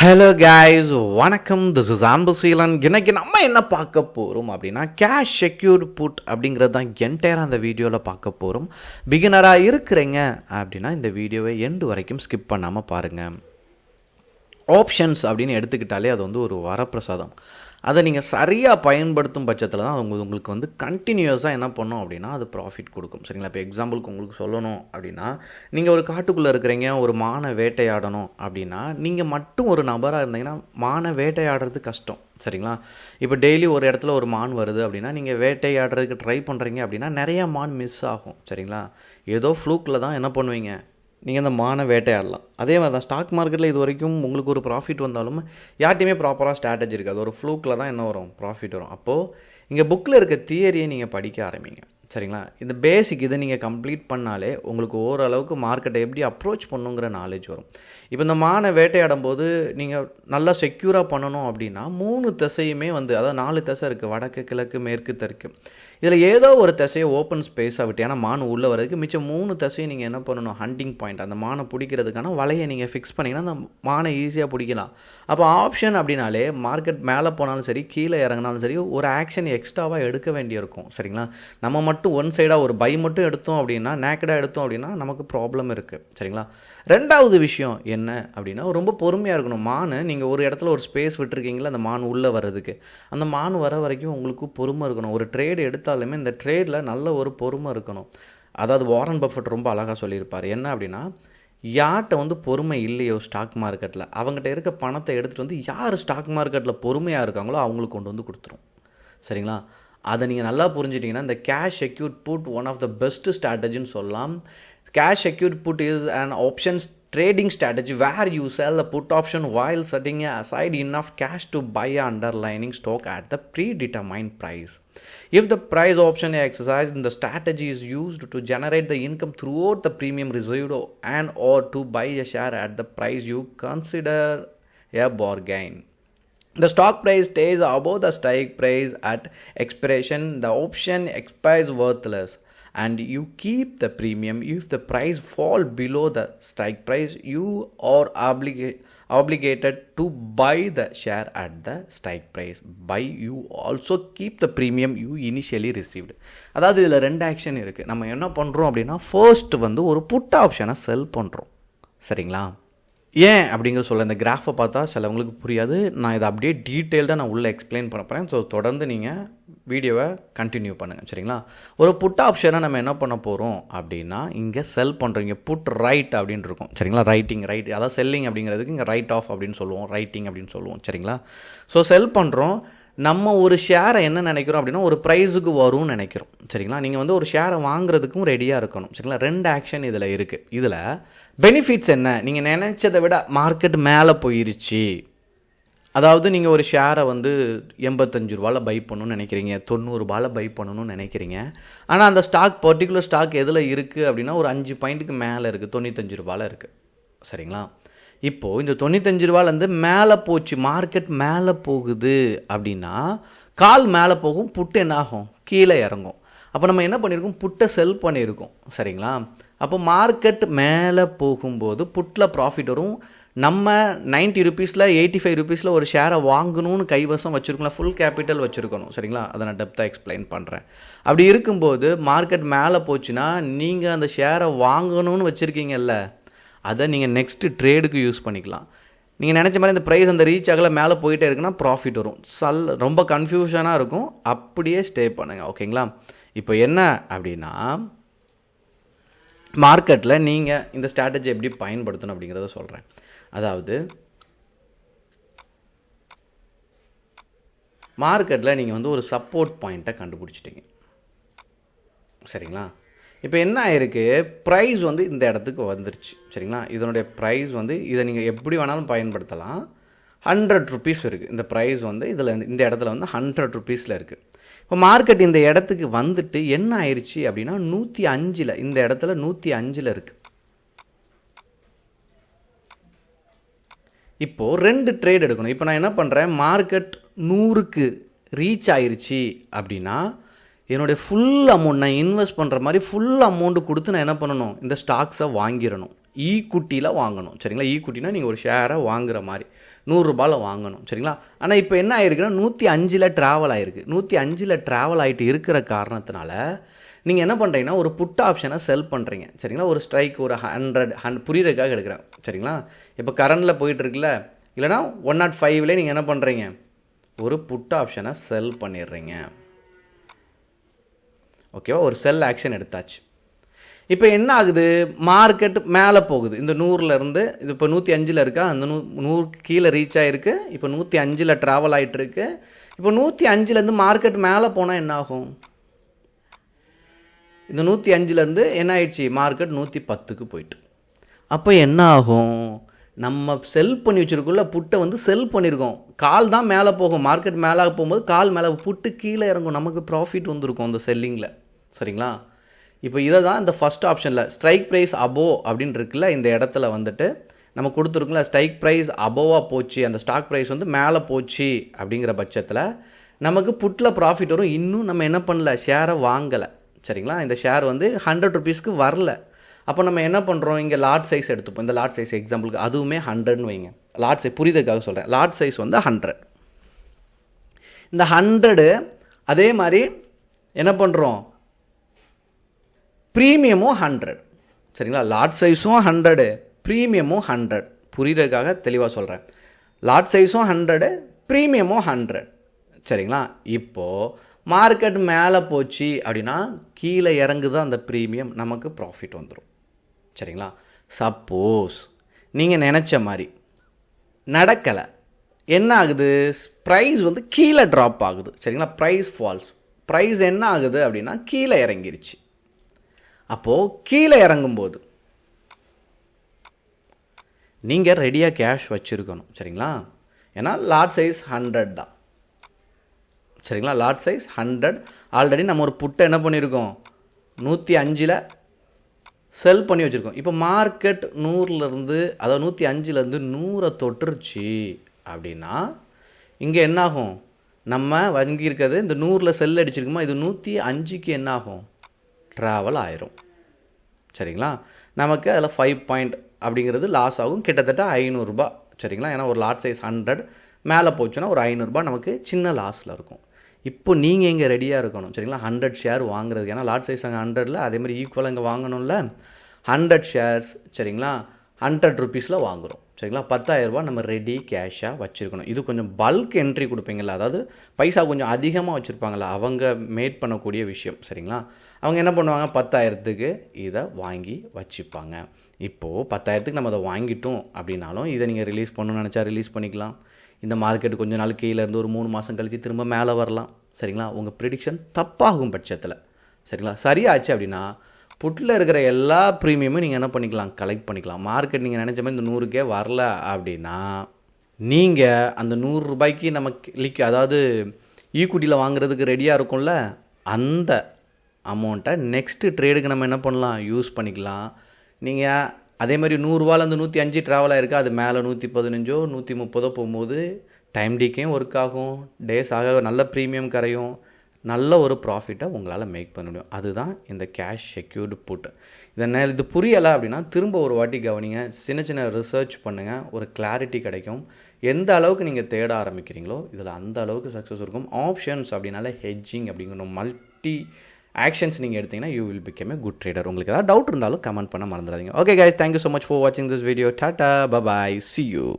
Hello guys, வணக்கம். This is Anbuseelan. இன்னைக்கு நம்ம என்ன பார்க்க போகிறோம் அப்படின்னா கேஷ் செக்யூர்டு புட் அப்படிங்கிறது தான் என்டையராக அந்த வீடியோவில் பார்க்க போகிறோம். பிகினராக இருக்கிறீங்க அப்படின்னா இந்த வீடியோவை எண்டு வரைக்கும் ஸ்கிப் பண்ணாமல் பாருங்கள். ஆப்ஷன்ஸ் அப்படின்னு எடுத்துக்கிட்டாலே அது வந்து ஒரு வரப்பிரசாதம். அதை நீங்கள் சரியாக பயன்படுத்தும் பட்சத்தில் தான் உங்களுக்கு கண்டினியூஸாக என்ன பண்ணோம் அப்படின்னா அது ப்ராஃபிட் கொடுக்கும். சரிங்களா? இப்போ எக்ஸாம்பிளுக்கு உங்களுக்கு சொல்லணும் அப்படின்னா, நீங்கள் ஒரு காட்டுக்குள்ளே இருக்கிறீங்க, ஒரு மானை வேட்டையாடணும் அப்படின்னா நீங்கள் மட்டும் ஒரு நபராக இருந்தீங்கன்னா மானை வேட்டையாடுறது கஷ்டம். சரிங்களா? இப்போ டெய்லி ஒரு இடத்துல ஒரு மான் வருது அப்படின்னா நீங்கள் வேட்டையாடுறதுக்கு ட்ரை பண்ணுறீங்க அப்படின்னா நிறையா மான் மிஸ் ஆகும். சரிங்களா? ஏதோ ஃப்ளூக்கில் தான் என்ன பண்ணுவீங்க, நீங்கள் அந்த மானை வேட்டையாடலாம். அதே மாதிரி தான் ஸ்டாக் மார்க்கெட்டில் இது வரைக்கும் உங்களுக்கு ஒரு ப்ராஃபிட் வந்தாலும் யார்ட்டையுமே ப்ராப்பராக ஸ்ட்ராட்டஜி இருக்காது. ஒரு ஃப்ளூக்கில் தான் என்ன வரும், ப்ராஃபிட் வரும். அப்போது இங்கே புக்கில் இருக்க தியரியை நீங்கள் படிக்க ஆரம்பிங்க. சரிங்களா? இந்த பேசிக் இதை நீங்கள் கம்ப்ளீட் பண்ணாலே உங்களுக்கு ஓரளவுக்கு மார்க்கெட்டை எப்படி அப்ரோச் பண்ணுங்கிற நாலேஜ் வரும். இப்போ இந்த மானை வேட்டையாடும் போது நீங்கள் நல்லா செக்யூராக பண்ணணும் அப்படின்னா 3 திசையுமே அதாவது 4 திசை இருக்குது, வடக்கு கிழக்கு மேற்கு தெற்கு. இதில் ஏதோ ஒரு திசையை ஓப்பன் ஸ்பேஸாக விட்டு, ஏன்னா மான் உள்ளே வரதுக்கு மிச்சம் 3 திசையை நீங்கள் என்ன பண்ணணும், ஹண்டிங் பாயிண்ட், அந்த மானை பிடிக்கிறதுக்கான வலையை நீங்கள் ஃபிக்ஸ் பண்ணிங்கன்னா அந்த மானை ஈஸியாக பிடிக்கலாம். அப்போ ஆப்ஷன் அப்படின்னாலே மார்க்கெட் மேலே போனாலும் சரி கீழே இறங்கினாலும் சரி ஒரு ஆக்ஷன் எக்ஸ்ட்ராவாக எடுக்க வேண்டியிருக்கும். சரிங்களா? நம்ம மட்டும் ஒன் சைடாக ஒரு பை மட்டும் எடுத்தோம் அப்படின்னா, நேக்கடாக எடுத்தோம் அப்படின்னா நமக்கு ப்ராப்ளம் இருக்குது. சரிங்களா? ரெண்டாவது விஷயம் என்ன அப்படின்னா, ரொம்ப பொறுமையாக இருக்கணும். மான் நீங்கள் ஒரு இடத்துல ஒரு ஸ்பேஸ் விட்டுருக்கீங்களா அந்த மான் உள்ளே வர்றதுக்கு, அந்த மான் வர வரைக்கும் உங்களுக்கு பொறுமை இருக்கணும். ஒரு ட்ரேடு எடுத்தாலுமே இந்த ட்ரேடில் நல்ல ஒரு பொறுமை இருக்கணும். அதாவது வாரன் பஃபெட் ரொம்ப அழகாக சொல்லியிருப்பார். என்ன அப்படின்னா, யார்கிட்ட பொறுமை இல்லையோ ஸ்டாக் மார்க்கெட்டில், அவங்ககிட்ட இருக்க பணத்தை எடுத்துகிட்டு யார் ஸ்டாக் மார்க்கெட்டில் பொறுமையாக இருக்காங்களோ அவங்களுக்கு கொண்டு கொடுத்துரும். சரிங்களா? அதை நீங்கள் நல்லா புரிஞ்சிட்டிங்கன்னா இந்த cash secured put one of the best ஸ்ட்ராட்டஜின்னு சொல்லலாம். Cash secured put is an options trading strategy where you sell a put option while setting aside enough cash to buy an underlying stock at the predetermined price. If the price option is exercised, the strategy is used to generate the income throughout the premium received and or to buy a share at the price you consider a bargain. The stock price stays above the strike price at expiration. The option expires worthless and you keep the premium. If the price fall below the strike price, you are obligated to buy the share at the strike price. Buy, you also keep the premium you initially received. அதாவது இதில் 2 action இருக்குது. நம்ம என்ன பண்ணுறோம் அப்படின்னா, first ஒரு put ஆப்ஷனை செல் பண்ணுறோம். சரிங்களா? ஏன் அப்படிங்கிற சொல்ல இந்த கிராஃபை பார்த்தா சிலவங்களுக்கு புரியாது. நான் இதை அப்படியே டீட்டெயில்டாக நான் உள்ளே எக்ஸ்பிளைன் பண்ண போகிறேன். ஸோ தொடர்ந்து நீங்கள் வீடியோவை கண்டினியூ பண்ணுங்கள். சரிங்களா? ஒரு புட் ஆப்ஷனை நம்ம என்ன பண்ண போகிறோம் அப்படின்னா, இங்கே செல் பண்ணுறீங்க புட் ரைட் அப்படின்னு இருக்கும். சரிங்களா? ரைட் அதாவது செல்லிங் அப்படிங்கிறதுக்கு இங்கே ரைட் ஆஃப் அப்படின்னு சொல்லுவோம், ரைட்டிங் அப்படின்னு சொல்லுவோம். சரிங்களா? ஸோ செல் பண்ணுறோம். நம்ம ஒரு ஷேரை என்ன நினைக்கிறோம் அப்படின்னா, ஒரு ப்ரைஸுக்கு வரும்னு நினைக்கிறோம். சரிங்களா? நீங்கள் ஒரு ஷேரை வாங்குறதுக்கும் ரெடியாக இருக்கணும். சரிங்களா? 2 ஆக்ஷன் இதில் இருக்குது. இதில் பெனிஃபிட்ஸ் என்ன, நீங்கள் நினச்சதை விட மார்க்கெட் மேலே போயிருச்சு, அதாவது நீங்கள் ஒரு ஷேரை 85 ரூபாயில் பை பண்ணணும்னு நினைக்கிறீங்க, 90 ரூபாயில் பை பண்ணணும்னு நினைக்கிறீங்க. ஆனால் அந்த ஸ்டாக் பர்டிகுலர் ஸ்டாக் எதில் இருக்குது அப்படின்னா ஒரு 5 பாயிண்ட்டுக்கு மேலே இருக்குது, 95 ரூபாயில் இருக்குது. சரிங்களா? இப்போது இந்த 95 ரூபாலேருந்து மேலே போச்சு, மார்க்கெட் மேலே போகுது அப்படின்னா கால் மேலே போகும், புட்டு என்ன ஆகும், கீழே இறங்கும். அப்போ நம்ம என்ன பண்ணியிருக்கோம், புட்டை செல் பண்ணியிருக்கோம். சரிங்களா? அப்போ மார்க்கெட் மேலே போகும்போது புட்டில் ப்ராஃபிட் வரும். நம்ம 90 ருபீஸில் 85 ருபீஸில் ஒரு ஷேரை வாங்கணும்னு கைவசம் வச்சுருக்கலாம், ஃபுல் கேபிட்டல் வச்சுருக்கணும். சரிங்களா? அதை நான் டெப்த்தாக எக்ஸ்பிளைன் பண்ணுறேன். அப்படி இருக்கும்போது மார்க்கெட் மேலே போச்சுன்னா நீங்கள் அந்த ஷேரை வாங்கணும்னு வச்சுருக்கீங்கல்ல, அதை நீங்கள் நெக்ஸ்ட்டு ட்ரேடுக்கு யூஸ் பண்ணிக்கலாம். நீங்கள் நினச்ச மாதிரி இந்த ப்ரைஸ் அந்த ரீச் ஆகலை மேலே போயிட்டே இருக்குன்னா ப்ராஃபிட் வரும். ரொம்ப கன்ஃபியூஷனாக இருக்கும், அப்படியே ஸ்டே பண்ணுங்கள். ஓகேங்களா? இப்போ என்ன அப்படின்னா, மார்க்கெட்டில் நீங்கள் இந்த ஸ்ட்ராட்டஜி எப்படி பயன்படுத்தணும் அப்படிங்கிறத சொல்கிறேன். அதாவது மார்க்கெட்டில் நீங்கள் ஒரு சப்போர்ட் பாயிண்ட்டை கண்டுபிடிச்சிட்டிங்க. சரிங்களா? இப்போ என்ன ஆயிருக்கு, ப்ரைஸ் இந்த இடத்துக்கு வந்துருச்சு. சரிங்களா? இதனுடைய ப்ரைஸ் இதை நீங்கள் எப்படி வேணாலும் பயன்படுத்தலாம். 100 ருபீஸ் இருக்குது இந்த ப்ரைஸ். இதில் இந்த இடத்துல 100 ருபீஸில் இருக்குது. இப்போ மார்க்கெட் இந்த இடத்துக்கு வந்துட்டு என்ன ஆயிடுச்சு அப்படின்னா 105, இந்த இடத்துல 105 இருக்குது. இப்போது 2 ட்ரேட் எடுக்கணும். இப்போ நான் என்ன பண்ணுறேன், மார்க்கெட் 100க்கு ரீச் ஆயிடுச்சு அப்படின்னா என்னுடைய ஃபுல் அமௌண்ட், நான் இன்வெஸ்ட் பண்ணுற மாதிரி ஃபுல் அமௌண்ட்டு கொடுத்து நான் என்ன பண்ணணும், இந்த ஸ்டாக்ஸை வாங்கிடணும். ஈக்குட்டியில் வாங்கணும். சரிங்களா, ஈக்குட்டினா நீங்கள் ஒரு ஷேரை வாங்குற மாதிரி 100 ரூபாயில் வாங்கணும். சரிங்களா, ஆனால் இப்போ என்ன ஆயிருக்குன்னா 105 ட்ராவல் ஆகிருக்கு. 105 ட்ராவல் ஆகிட்டு இருக்கிற காரணத்தினால நீங்கள் என்ன பண்ணுறீங்கன்னா ஒரு புட் ஆப்ஷனை செல் பண்ணுறீங்க. சரிங்களா, ஒரு ஸ்ட்ரைக் ஒரு 100 புரியறதுக்காக எடுக்கிறேன். சரிங்களா, இப்போ கரண்டில் போயிட்டுருக்குல்ல, இல்லைனா 105 நீங்கள் என்ன பண்ணுறீங்க, ஒரு புட் ஆப்ஷனை செல் பண்ணிடுறீங்க. ஓகேவா, ஒரு செல் ஆக்ஷன் எடுத்தாச்சு. இப்போ என்ன ஆகுது, மார்க்கெட் மேலே போகுது. இந்த 100லேருந்து இது இப்போ 105 இருக்கா, அந்த 100 கீழே ரீச் ஆகிருக்கு. இப்போ 105 ட்ராவல் ஆகிட்டுருக்கு. இப்போ 105லேருந்து மார்க்கெட் மேலே போனால் என்ன ஆகும், இந்த 105லேருந்து என்ன ஆயிடுச்சு, மார்க்கெட் 110க்கு போயிட்டு. அப்போ என்ன ஆகும், நம்ம செல் பண்ணி வச்சுருக்கோம்ல புட்டை வந்து செல் பண்ணியிருக்கோம். கால் தான் மேலே போகும், மார்க்கெட் மேலே போகும்போது கால் மேலே, புட்டு கீழே இறங்கும், நமக்கு ப்ராஃபிட் வந்துருக்கும் அந்த செல்லிங்கில். சரிங்களா, இப்போ இதை தான் இந்த ஃபஸ்ட் ஆப்ஷனில் ஸ்ட்ரைக் ப்ரைஸ் அபோவ் அப்படின்னு இருக்குல்ல, இந்த இடத்துல வந்துட்டு நம்ம கொடுத்துருக்குல்ல, ஸ்ட்ரைக் ப்ரைஸ் அபோவாக போச்சு, அந்த ஸ்டாக் ப்ரைஸ் வந்து மேலே போச்சு அப்படிங்கிற பட்சத்தில் நமக்கு புட்டில் ப்ராஃபிட் வரும். இன்னும் நம்ம என்ன பண்ணல, ஷேரை வாங்கலை. சரிங்களா, இந்த ஷேர் வந்து 100 ருபீஸ்க்கு வரல. அப்போ நம்ம என்ன பண்ணுறோம், இங்கே லாட் சைஸ் எடுத்துப்போம். இந்த லாட் சைஸ் எக்ஸாம்பிளுக்கு அதுவுமே 100ன்னு வைங்க. லாட் சைஸ் புரியுதுக்காக சொல்கிறேன். லாட் சைஸ் வந்து 100. இந்த 100 அதே மாதிரி என்ன பண்ணுறோம், ப்ரீமியமும் 100. சரிங்களா, லாட் சைஸும் 100, ப்ரீமியமும் 100. புரியுறதுக்காக தெளிவாக சொல்கிறேன். லாட் சைஸும் 100, ப்ரீமியமும் 100. சரிங்களா, இப்போது மார்க்கெட் மேலே போச்சு அப்படின்னா கீழே இறங்குது அந்த ப்ரீமியம், நமக்கு ப்ராஃபிட் வந்துடும். சரிங்களா, சப்போஸ் நீங்கள் நினச்ச மாதிரி நடக்கலை, என்ன ஆகுது, ப்ரைஸ் வந்து கீழே ட்ராப் ஆகுது. சரிங்களா, ப்ரைஸ் ஃபால்ஸ், ப்ரைஸ் என்ன ஆகுது அப்படின்னா கீழே இறங்கிருச்சு. அப்போது கீழே இறங்கும்போது நீங்கள் ரெடியாக கேஷ் வச்சுருக்கணும். சரிங்களா, ஏன்னா லாட் சைஸ் 100 தான். சரிங்களா, லாட் சைஸ் 100. ஆல்ரெடி நம்ம ஒரு புட்டை என்ன பண்ணியிருக்கோம், 105 செல் பண்ணி வச்சுருக்கோம். இப்போ மார்க்கெட் 100லேருந்து, அதாவது 105லேருந்து 100 தொட்டுருச்சு அப்படின்னா இங்கே என்னாகும், நம்ம வாங்கியிருக்கிறது இந்த 100 செல் அடிச்சிருக்குமா, இது 105க்கு என்ன ஆகும், ட்ராவல் ஆயிரும். சரிங்களா, நமக்கு அதில் 5 பாயிண்ட் அப்படிங்கிறது லாஸ் ஆகும், கிட்டத்தட்ட 500 ரூபா. சரிங்களா, ஏன்னா ஒரு லாட் சைஸ் 100 மேலே போச்சுன்னா ஒரு 500 ரூபா நமக்கு சின்ன லாஸில் இருக்கும். இப்போ நீங்கள் இங்கே ரெடியாக இருக்கணும். சரிங்களா, 100 ஷேர் வாங்குறதுக்கு, ஏன்னா லாட் சைஸ் அங்கே 100ல், அதே மாதிரி ஈக்குவலாக இங்கே வாங்கணும்ல. 100 ஷேர்ஸ் சரிங்களா 100 ருபீஸில் வாங்குகிறோம். சரிங்களா, 10,000 ரூபா நம்ம ரெடி கேஷாக வச்சுருக்கணும். இது கொஞ்சம் பல்க் என்ட்ரி கொடுப்பீங்களா, அதாவது பைசா கொஞ்சம் அதிகமாக வச்சுருப்பாங்களா, அவங்க மேட் பண்ணக்கூடிய விஷயம். சரிங்களா, அவங்க என்ன பண்ணுவாங்க, 10,000க்கு இதை வாங்கி வச்சுப்பாங்க. இப்போது 10,000க்கு நம்ம அதை வாங்கிட்டோம் அப்படின்னாலும் இதை நீங்கள் ரிலீஸ் பண்ணணும்னு நினச்சா ரிலீஸ் பண்ணிக்கலாம். இந்த மார்க்கெட் கொஞ்சம் நாள் கீழே இருந்து ஒரு 3 மாதம் கழித்து திரும்ப மேலே வரலாம். சரிங்களா, உங்கள் ப்ரிடிக்ஷன் தப்பாகும் பட்சத்தில். சரிங்களா, சரியாச்சு அப்படின்னா புட்டில் இருக்கிற எல்லா ப்ரீமியமும் நீங்கள் என்ன பண்ணிக்கலாம், கலெக்ட் பண்ணிக்கலாம். மார்க்கெட் நீங்கள் நினச்ச மாதிரி இந்த 100க்கே வரல அப்படின்னா நீங்கள் அந்த 100 ரூபாய்க்கு நமக்கு அதாவது ஈக்குட்டியில் வாங்குறதுக்கு ரெடியாக இருக்கும்ல, அந்த அமௌண்ட்டை நெக்ஸ்ட்டு ட்ரேடுக்கு நம்ம என்ன பண்ணலாம், யூஸ் பண்ணிக்கலாம். நீங்கள் அதே மாதிரி 100 105 ட்ராவல் ஆகிருக்கு, அது மேலே 115 130 போகும்போது டைம் டிகேயும் ஒர்க் ஆகும், டேஸ் ஆக நல்ல ப்ரீமியம் கரையும், நல்ல ஒரு ப்ராஃபிட்டை உங்களால் மேக் பண்ண முடியும். அதுதான் இந்த கேஷ் செக்யூர்டு புட். இது புரியலை அப்படின்னா திரும்ப ஒரு வாட்டி கவனிங்க, சின்ன சின்ன ரிசர்ச் பண்ணுங்கள், ஒரு கிளாரிட்டி கிடைக்கும். எந்த அளவுக்கு நீங்கள் தேட ஆரம்பிக்கிறீங்களோ இதில் அந்த அளவுக்கு சக்ஸஸ் இருக்கும். ஆப்ஷன்ஸ் அப்படின்னால ஹெட்ஜிங் அப்படிங்கிற மல்டி ஆக்ஷன்ஸ் நீங்கள் எடுத்தீங்கன்னா you will become a good trader. உங்களுக்கு ஏதாவது டவுட் இருந்தாலும் கமெண்ட் பண்ண மறந்துடாதீங்க. Okay guys, thank you so much for வாட்சிங் this video. Tata, bye bye, see you.